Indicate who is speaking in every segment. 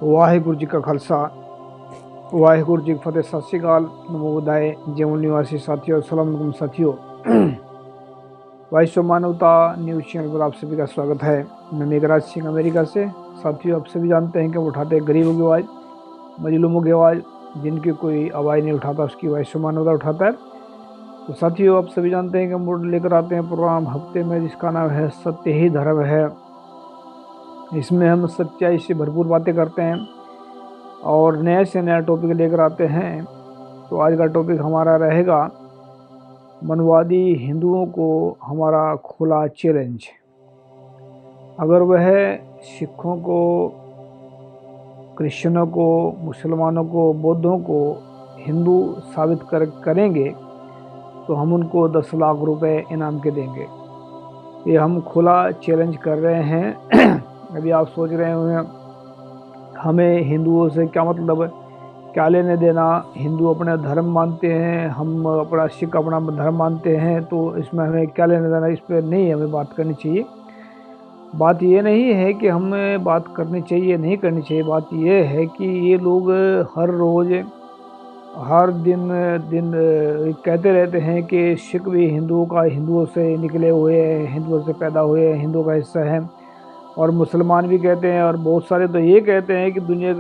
Speaker 1: ਵਾਹਿਗੁਰੂ ਜੀ ਕਾ ਖਾਲਸਾ वाहिगुरु जी की फतेह। सत श्रीकाल, नमो बुद्धाय। जीवन निवासी साथियों, अस्सलाम वालेकुम साथियों। वैश्व मानवता न्यूज़ चैनल पर आप सभी का स्वागत है। मैं मेघराज सिंह अमेरिका से। साथियों, आप सभी जानते हैं कि वो उठाते हैं गरीबों की आवाज़, मजलूमों की आवाज़। जिनकी कोई आवाज़ नहीं उठाता उसकी वैश्व मानवता उठाता है। तो साथियों, आप सभी जानते हैं कि हम लेकर आते हैं प्रोग्राम हफ्ते में, जिसका नाम है सत्य ही धर्म है। इसमें हम सच्चाई से भरपूर बातें करते हैं और नए से नया टॉपिक लेकर आते हैं। तो आज का टॉपिक हमारा रहेगा मनवादी हिंदुओं को हमारा खुला चैलेंज। अगर वह सिखों को, क्रिश्चियनों को, मुसलमानों को, बौद्धों को हिंदू साबित करेंगे तो हम उनको 10 लाख रुपए इनाम के देंगे। ये हम खुला चैलेंज कर रहे हैं। अभी आप सोच रहे होंगे हमें हिंदुओं से क्या मतलब है, क्या लेने देना। हिंदू अपना धर्म मानते हैं, हम अपना सिख अपना धर्म मानते हैं, तो इसमें हमें क्या लेने देना। इस पर नहीं हमें बात करनी चाहिए। बात ये नहीं है कि हमें बात करनी चाहिए नहीं करनी चाहिए। बात ये है कि ये लोग हर रोज़ हर दिन कहते रहते हैं कि सिख भी हिंदुओं से निकले हुए हैं, हिंदुओं से पैदा हुए हैं, हिंदुओं का हिस्सा है। और मुसलमान भी कहते हैं, और बहुत सारे तो ये कहते हैं कि दुनिया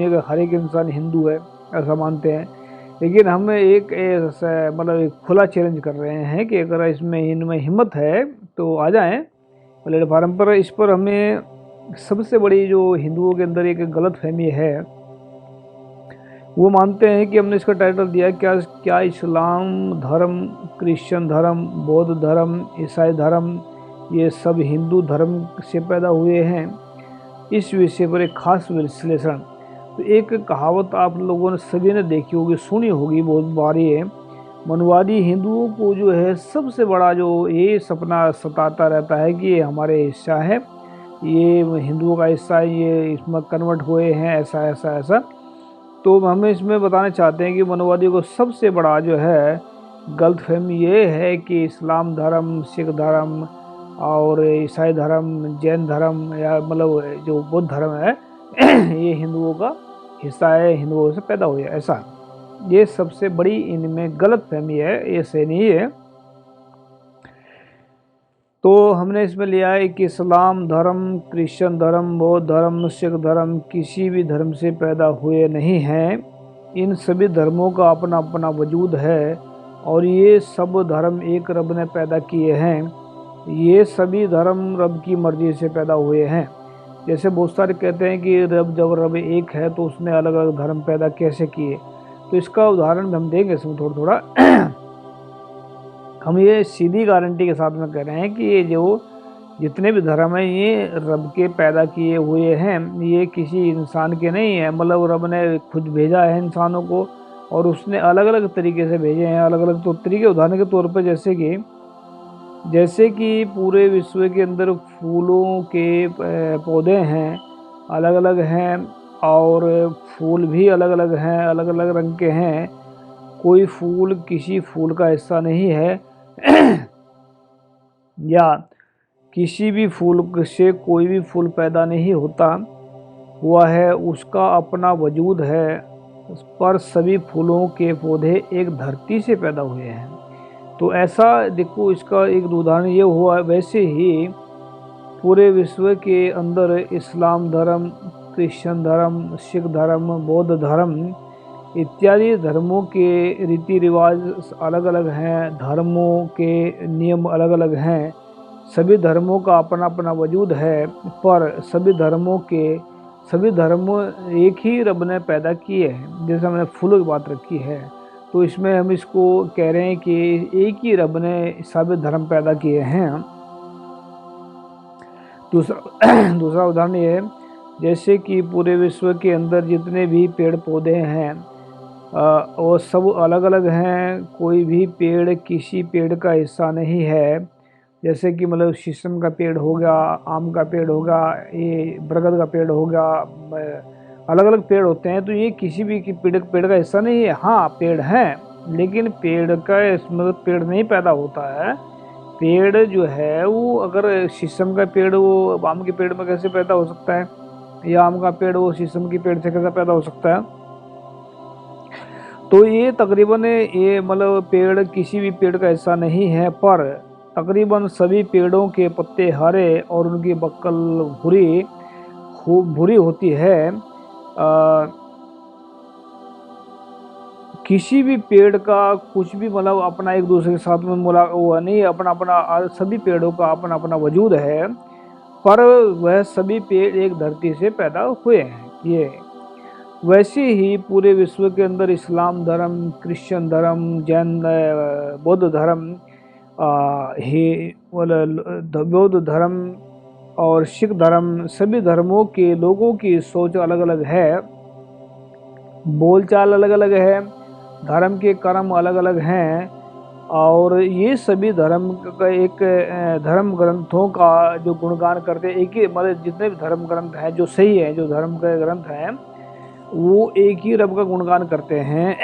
Speaker 1: का हर एक इंसान हिंदू है, ऐसा मानते हैं। लेकिन हम एक एक खुला चैलेंज कर रहे हैं कि अगर इनमें हिम्मत है तो आ जाएं प्लेटफार्म पर। इस पर हमें सबसे बड़ी जो हिंदुओं के अंदर एक गलत फहमी है, वो मानते हैं कि हमने इसका टाइटल दिया क्या इस्लाम धर्म, क्रिश्चियन धर्म, बौद्ध धर्म, ईसाई धर्म ये सब हिंदू धर्म से पैदा हुए हैं। इस विषय पर एक खास विश्लेषण। तो एक कहावत आप लोगों ने सभी ने देखी होगी, सुनी होगी बहुत बार। ये मनवादी हिंदुओं को जो है सबसे बड़ा जो ये सपना सताता रहता है कि ये हमारे हिस्सा है, ये हिंदुओं का हिस्सा है, ये इसमें कन्वर्ट हुए हैं, ऐसा ऐसा ऐसा। तो हम इसमें बताना चाहते हैं कि मनवादियों को सबसे बड़ा जो है गलतफहमी ये है कि इस्लाम धर्म, सिख धर्म और ईसाई धर्म, जैन धर्म या जो बौद्ध धर्म है ये हिंदुओं का हिस्सा है, हिंदुओं से पैदा हुए, ऐसा। ये सबसे बड़ी इनमें गलतफहमी है, ये सही नहीं है। तो हमने इसमें लिया है कि इस्लाम धर्म, क्रिश्चियन धर्म, बौद्ध धर्म, सिख धर्म किसी भी धर्म से पैदा हुए नहीं हैं। इन सभी धर्मों का अपना अपना वजूद है और ये सब धर्म एक रब ने पैदा किए हैं। ये सभी धर्म रब की मर्जी से पैदा हुए हैं। जैसे बहुत सारे कहते हैं कि जब रब एक है तो उसने अलग अलग धर्म पैदा कैसे किए। तो इसका उदाहरण हम देंगे इसमें थोड़ा थोड़ा। हम ये सीधी गारंटी के साथ में कह रहे हैं कि ये जो जितने भी धर्म हैं ये रब के पैदा किए हुए हैं, ये किसी इंसान के नहीं है। रब ने खुद भेजा है इंसानों को और उसने अलग अलग तरीके से भेजे हैं। अलग अलग तो तरीके, उदाहरण के तौर पर जैसे कि पूरे विश्व के अंदर फूलों के पौधे हैं, अलग अलग हैं, और फूल भी अलग अलग हैं, अलग अलग रंग के हैं। कोई फूल किसी फूल का हिस्सा नहीं है या किसी भी फूल से कोई भी फूल पैदा नहीं होता हुआ है, उसका अपना वजूद है। पर सभी फूलों के पौधे एक धरती से पैदा हुए हैं। तो ऐसा देखो, इसका एक उदाहरण ये हुआ। वैसे ही पूरे विश्व के अंदर इस्लाम धर्म, क्रिश्चियन धर्म, सिख धर्म, बौद्ध धर्म इत्यादि धर्मों के रीति रिवाज अलग अलग हैं, धर्मों के नियम अलग अलग हैं। सभी धर्मों का अपना अपना वजूद है, पर सभी धर्म एक ही रब ने पैदा किए हैं। जैसे हमने फूलों की बात रखी है, तो इसमें हम इसको कह रहे हैं कि एक ही रब ने सभी धर्म पैदा किए हैं। दूसरा उदाहरण ये है, जैसे कि पूरे विश्व के अंदर जितने भी पेड़ पौधे हैं और सब अलग अलग हैं। कोई भी पेड़ किसी पेड़ का हिस्सा नहीं है। जैसे कि शीशम का पेड़ हो गया, आम का पेड़ हो गया, ये बरगद का पेड़ हो गया, अलग अलग पेड़ होते हैं। तो ये किसी भी पेड़ का हिस्सा नहीं है। हाँ, पेड़ हैं, लेकिन पेड़ का इसमें पेड़ नहीं पैदा होता है। पेड़ जो है वो अगर शीशम का पेड़ वो आम के पेड़ में कैसे पैदा हो सकता है। ये आम का पेड़ वो शीशम के पेड़ से कैसे पैदा हो सकता है? तो ये तकरीबन ये मतलब पेड़ किसी भी पेड़ का हिस्सा नहीं है, पर तकरीबन सभी पेड़ों के पत्ते हरे और उनकी बक्कल भूरी होती है। किसी भी पेड़ का कुछ भी मतलब अपना एक दूसरे के साथ में मुला वो नहीं, अपना अपना सभी पेड़ों का अपना अपना वजूद है, पर वह सभी पेड़ एक धरती से पैदा हुए हैं। ये वैसे ही पूरे विश्व के अंदर इस्लाम धर्म, क्रिश्चियन धर्म, जैन बौद्ध धर्म, बौद्ध धर्म और सिख धर्म, सभी धर्मों के लोगों की सोच अलग अलग है, बोलचाल अलग अलग है, धर्म के कर्म अलग अलग हैं, और ये सभी धर्म का एक धर्म ग्रंथों का जो गुणगान करते हैं, एक ही मतलब जितने भी धर्म ग्रंथ हैं जो सही है, जो धर्म के ग्रंथ हैं वो एक ही रब का गुणगान करते हैं।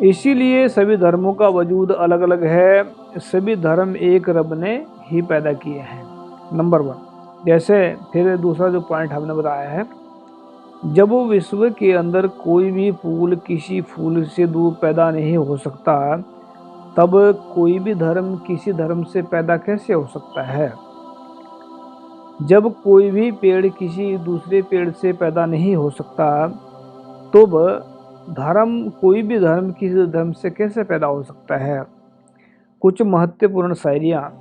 Speaker 1: इसीलिए सभी धर्मों का वजूद अलग अलग है, सभी धर्म एक रब ने ही पैदा किए हैं। नंबर 1, जैसे फिर दूसरा जो पॉइंट हमने बताया है, जब वो विश्व के अंदर कोई भी फूल किसी फूल से दूर पैदा नहीं हो सकता, तब कोई भी धर्म किसी धर्म से पैदा कैसे हो सकता है? जब कोई भी पेड़ किसी दूसरे पेड़ से पैदा नहीं हो सकता, तो कोई भी धर्म किसी धर्म से कैसे पैदा हो सकता है? कुछ महत्वपूर्ण शायरियाँ।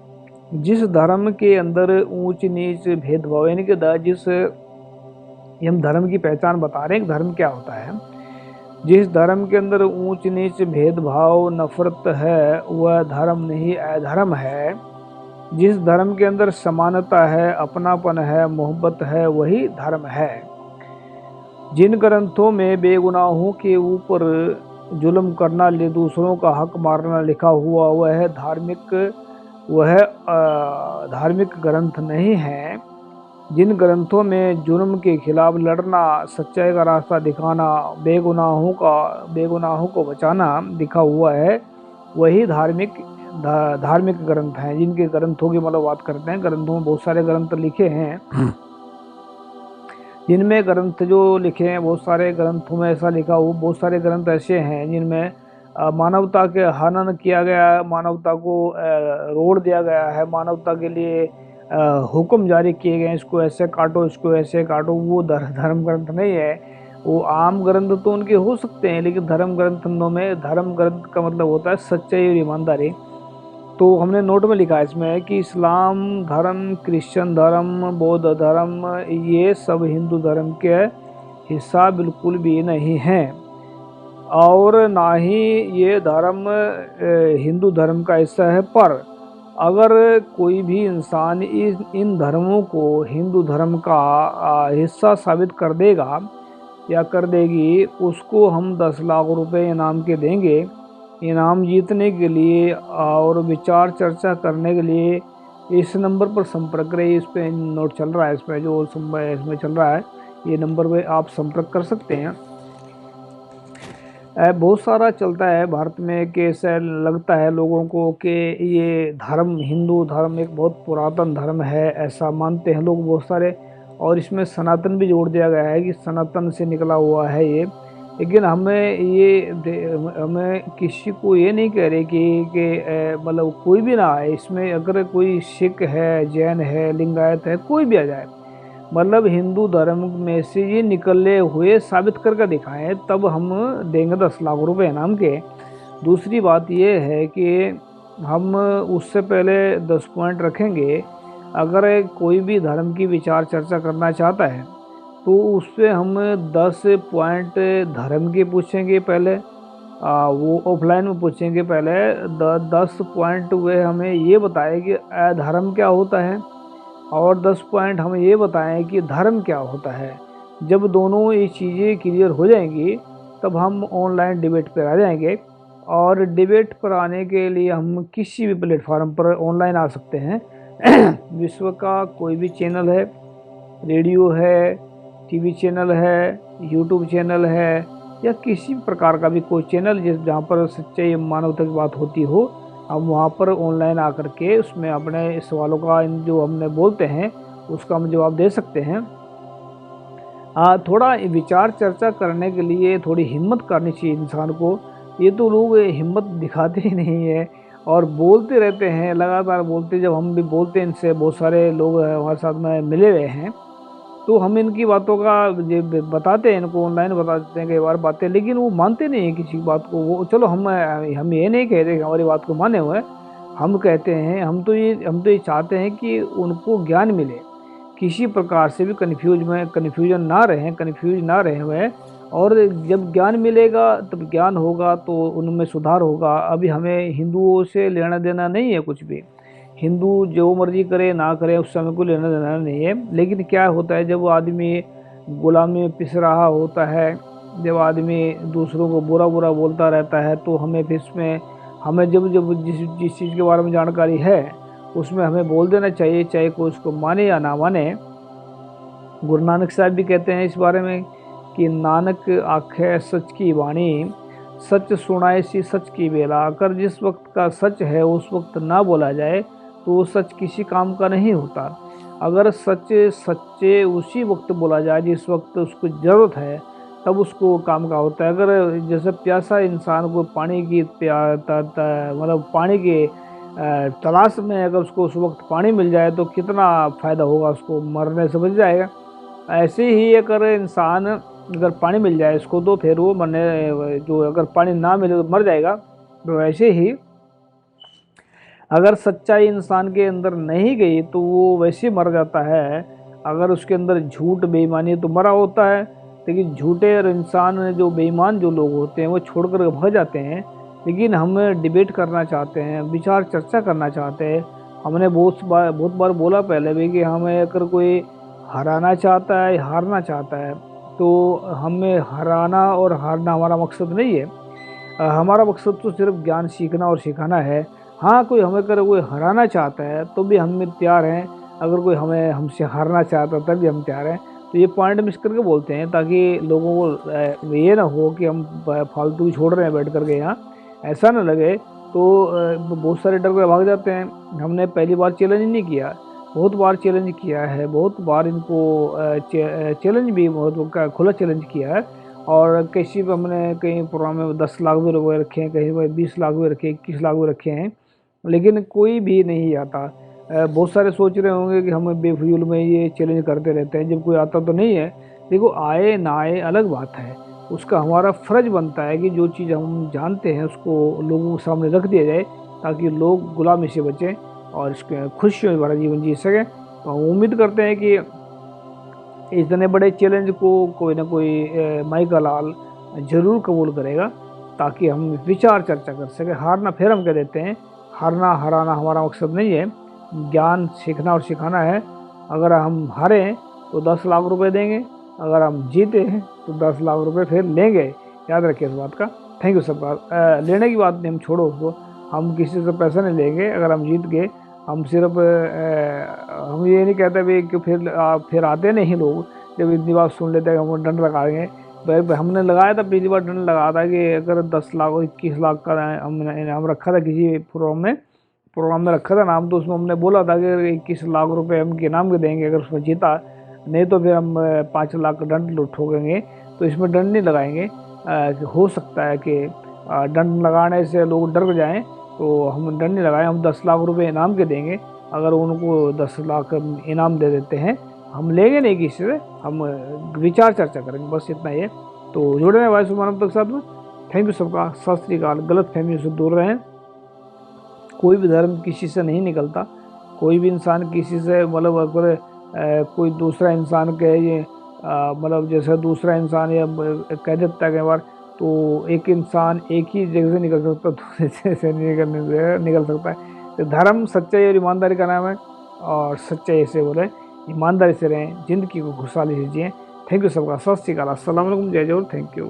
Speaker 1: जिस धर्म के अंदर ऊंच नीच भेदभाव, यानी कि जिस हम धर्म की पहचान बता रहे हैं, धर्म क्या होता है, जिस धर्म के अंदर ऊंच नीच भेदभाव नफरत है वह धर्म नहीं अधर्म है। जिस धर्म के अंदर समानता है, अपनापन है, मोहब्बत है, वही धर्म है। जिन ग्रंथों में बेगुनाहों के ऊपर जुल्म करना, दूसरों का हक मारना लिखा हुआ वह धार्मिक ग्रंथ नहीं है। जिन ग्रंथों में जुर्म के खिलाफ लड़ना, सच्चाई का रास्ता दिखाना, बेगुनाहों को बचाना लिखा हुआ है, वही धार्मिक ग्रंथ हैं। जिनके ग्रंथों की मतलब बात करते हैं, ग्रंथों में बहुत सारे ग्रंथ लिखे हैं, जिनमें ग्रंथ जो लिखे हैं बहुत सारे ग्रंथों में ऐसा लिखा हुआ, बहुत सारे ग्रंथ ऐसे हैं जिनमें मानवता के हनन किया गया है, मानवता को रोड़ दिया गया है, मानवता के लिए हुक्म जारी किए गए, इसको ऐसे काटो, इसको ऐसे काटो। वो धर्म ग्रंथ नहीं है। वो आम ग्रंथ तो उनके हो सकते हैं, लेकिन धर्म ग्रंथों में धर्म ग्रंथ का मतलब होता है सच्चाई और ईमानदारी। तो हमने नोट में लिखा है इसमें कि इस्लाम धर्म, क्रिश्चियन धर्म, बौद्ध धर्म, ये सब हिंदू धर्म के हिस्सा बिल्कुल भी नहीं हैं, और ना ही ये धर्म हिंदू धर्म का हिस्सा है। पर अगर कोई भी इंसान इन धर्मों को हिंदू धर्म का हिस्सा साबित कर देगा या कर देगी, उसको हम 10 लाख रुपए इनाम के देंगे। इनाम जीतने के लिए और विचार चर्चा करने के लिए इस नंबर पर संपर्क करें। इस पे नोट चल रहा है, इस पे जो इसमें चल रहा है, ये नंबर पे आप संपर्क कर सकते हैं। बहुत सारा चलता है भारत में कि ऐसा लगता है लोगों को कि ये धर्म, हिंदू धर्म एक बहुत पुरातन धर्म है, ऐसा मानते हैं लोग बहुत सारे, और इसमें सनातन भी जोड़ दिया गया है कि सनातन से निकला हुआ है ये। लेकिन हमें किसी को ये नहीं कह रहे कि मतलब कोई भी ना आए इसमें। अगर कोई सिख है, जैन है, लिंगायत है, कोई भी आ जाए, मतलब हिंदू धर्म में से ये निकले हुए साबित करके दिखाएं, तब हम देंगे 10 लाख रुपए इनाम के। दूसरी बात ये है कि हम उससे पहले 10 पॉइंट रखेंगे। अगर कोई भी धर्म की विचार चर्चा करना चाहता है तो उससे हम 10 पॉइंट धर्म के पूछेंगे पहले, वो ऑफलाइन में पूछेंगे पहले। 10 पॉइंट वे हमें ये बताए कि धर्म क्या होता है, और 10 पॉइंट हमें ये बताएं कि धर्म क्या होता है। जब दोनों ये चीज़ें क्लियर हो जाएंगी तब हम ऑनलाइन डिबेट पर आ जाएंगे, और डिबेट पर आने के लिए हम किसी भी प्लेटफार्म पर ऑनलाइन आ सकते हैं। विश्व का कोई भी चैनल है, रेडियो है, टीवी चैनल है, यूट्यूब चैनल है, या किसी प्रकार का भी कोई चैनल जहाँ पर सच्चाई मानवता की बात होती हो, हम वहाँ पर ऑनलाइन आकर के उसमें अपने सवालों का जो हमने बोलते हैं उसका हम जवाब दे सकते हैं। थोड़ा विचार चर्चा करने के लिए थोड़ी हिम्मत करनी चाहिए इंसान को। ये तो लोग हिम्मत दिखाते ही नहीं है और बोलते रहते हैं, लगातार बोलते। जब हम भी बोलते हैं इनसे, बहुत सारे लोग हमारे साथ में मिले हुए हैं, तो हम इनकी बातों का बताते हैं, इनको ऑनलाइन बता देते हैं कई बार बातें, लेकिन वो मानते नहीं हैं किसी बात को। वो चलो, हम ये नहीं कहते कि हमारी बात को माने हुए, हम कहते हैं हम तो ये चाहते हैं कि उनको ज्ञान मिले, किसी प्रकार से भी कन्फ्यूज ना रहे हुए। और जब ज्ञान मिलेगा तब ज्ञान होगा तो उनमें सुधार होगा। अभी हमें हिंदुओं से लेना देना नहीं है कुछ भी। हिंदू जो मर्जी करे ना करे, उस समय को लेना देना नहीं है। लेकिन क्या होता है, जब वो आदमी गुलामी में पिस रहा होता है, जब आदमी दूसरों को बुरा बुरा बोलता रहता है, तो हमें फिर इसमें हमें जब जब जिस चीज़ के बारे में जानकारी है उसमें हमें बोल देना चाहिए, चाहे कोई उसको माने या ना माने। गुरु नानक साहब भी कहते हैं इस बारे में कि नानक आखे सच की वाणी, सच सुनाए सी सच की बेला। अगर जिस वक्त का सच है उस वक्त ना बोला जाए तो वो सच किसी काम का नहीं होता। अगर सच्चे उसी वक्त बोला जाए जिस वक्त उसको ज़रूरत है, तब उसको काम का होता है। अगर जैसे प्यासा इंसान को पानी की मतलब पानी के तलाश में अगर उसको उस वक्त पानी मिल जाए तो कितना फ़ायदा होगा, उसको मरने से बच जाएगा। ऐसे ही अगर इंसान अगर पानी मिल जाए इसको, तो फिर वो अगर पानी ना मिले तो मर जाएगा। तो ऐसे ही अगर सच्चाई इंसान के अंदर नहीं गई तो वो वैसे मर जाता है। अगर उसके अंदर झूठ बेईमानी है तो मरा होता है। लेकिन झूठे और इंसान जो बेईमान जो लोग होते हैं वो छोड़कर भाग जाते हैं। लेकिन हम डिबेट करना चाहते हैं, विचार चर्चा करना चाहते हैं। हमने बहुत बार बोला पहले भी कि हमें अगर कोई हराना चाहता है, हारना चाहता है, तो हमें हराना और हारना हमारा मकसद नहीं है। हमारा मकसद तो सिर्फ ज्ञान सीखना और सिखाना है। हाँ, कोई हराना चाहता है तो भी हम तैयार हैं। अगर कोई हमसे हारना चाहता है तब भी हम तैयार हैं। तो ये पॉइंट मिस करके बोलते हैं ताकि लोगों को ये ना हो कि हम फालतू छोड़ रहे हैं बैठ करके यहाँ, ऐसा ना लगे। तो बहुत सारे डर कर भाग जाते हैं। हमने पहली बार चैलेंज नहीं किया, बहुत बार चैलेंज किया है, बहुत बार इनको चैलेंज भी बहुत खुला चैलेंज किया है। और किसी पर हमने कई प्रोग्राम में 10 लाख भी रुपए रखे हैं, कहीं पर 20 लाख भी रखे, 21 लाख भी रखे हैं, लेकिन कोई भी नहीं आता। बहुत सारे सोच रहे होंगे कि हम बेफजूल में ये चैलेंज करते रहते हैं, जब कोई आता तो नहीं है। देखो, आए ना आए अलग बात है, उसका हमारा फ़र्ज बनता है कि जो चीज़ हम जानते हैं उसको लोगों के सामने रख दिया जाए, ताकि लोग गुलामी से बचें और इसके खुशियों में भरा जीवन जी सकें। तो हम उम्मीद करते हैं कि इतने बड़े चैलेंज को कोई ना कोई माई का लाल जरूर कबूल करेगा, ताकि हम विचार चर्चा कर सकें। हारना, फिर हम कह देते हैं, हारना हराना हमारा मकसद नहीं है, ज्ञान सीखना और सिखाना है। अगर हम हारें तो 10 लाख रुपए देंगे, अगर हम जीते हैं तो 10 लाख रुपए फिर लेंगे। याद रखिए इस बात का। थैंक यू सबका। लेने की बात नहीं, हम छोड़ो उसको, हम किसी से पैसा नहीं लेंगे अगर हम जीत गए। हम सिर्फ हम ये नहीं कहते भी कि फिर आते नहीं लोग, जब इतनी बात सुन लेते हैं हम दंड लगाएंगे। हमने लगाया था पिछली बार, दंड लगाया था कि अगर 10 लाख और 21 लाख का हम रखा था किसी प्रोग्राम में रखा था नाम, तो उसमें हमने बोला था कि 21 लाख रुपए हम के नाम के देंगे अगर उसमें जीता, नहीं तो फिर हम 5 लाख का दंड ठोकेंगे। तो इसमें दंड नहीं लगाएंगे। हो सकता है कि दंड लगाने से लोग डर जाएं, तो हम दंड नहीं लगाएं। हम 10 लाख रुपए इनाम के देंगे। अगर उनको 10 लाख इनाम दे देते हैं, हम लेंगे नहीं किसी से, हम विचार चर्चा करेंगे, बस इतना ही है। तो जुड़े रहें वाइस मानव तक साथ में। थैंक यू सबका। सत श्री अकाल। गलत फहमियों से दूर रहें। कोई भी धर्म किसी से नहीं निकलता। कोई भी इंसान किसी से मतलब अगर कोई दूसरा इंसान कहे मतलब जैसे दूसरा इंसान या कह देता है कई बार, तो एक इंसान एक ही जगह से निकल सकता, दूसरे से निकल सकता है। तो धर्म सच्चाई और ईमानदारी का नाम है, और सच्चाई से बोले, ईमानदारी से रहें, ज़िंदगी को खुशहाली से जिएँ। थैंक यू सबका। सत श्री अकाल। अस्सलाम वालेकुम। जय जोहर। Thank you.